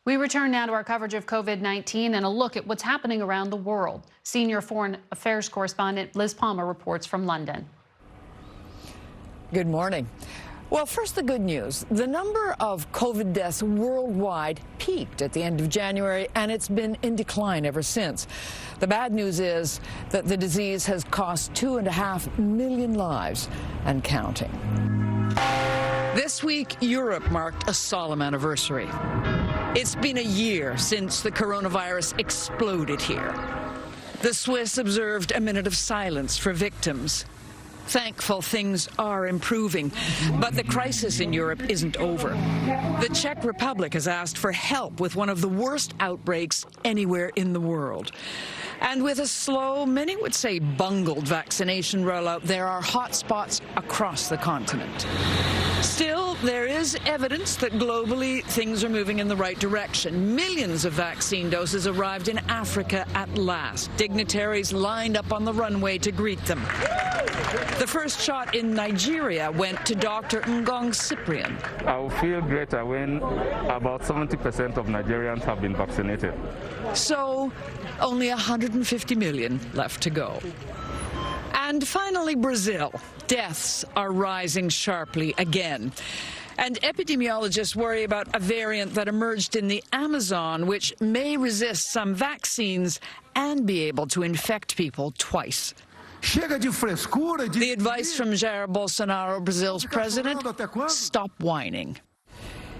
We return now to our coverage of COVID-19 and a look at what's happening around the world. Senior Foreign Affairs correspondent Liz Palmer reports from London. Good morning. Well, first, the good news. The number of COVID deaths worldwide peaked at the end of January, and it's been in decline ever since. The bad news is that the disease has cost 2.5 million lives and counting. This week, Europe marked a solemn anniversary. It's been a year since the coronavirus exploded here. The Swiss observed a minute of silence for victims. Thankful things are improving, but the crisis in Europe isn't over. The Czech Republic has asked for help with one of the worst outbreaks anywhere in the world. And with a slow, many would say bungled vaccination rollout, there are hotspots across the continent. Still, there is evidence that globally things are moving in the right direction. Millions of vaccine doses arrived in Africa at last. Dignitaries lined up on the runway to greet them. The first shot in Nigeria went to Dr. Ngong Cyprian. I will feel greater when about 70% of Nigerians have been vaccinated. So, only 150 million left to go. And finally, Brazil. Deaths are rising sharply again. And epidemiologists worry about a variant that emerged in the Amazon, which may resist some vaccines and be able to infect people twice. The advice from Jair Bolsonaro, Brazil's president: stop whining.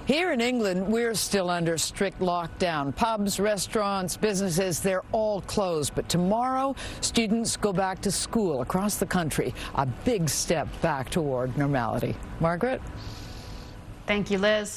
Here in England, we're still under strict lockdown. Pubs, restaurants, businesses, they're all closed. But tomorrow, students go back to school across the country. A big step back toward normality. Margaret? Thank you, Liz.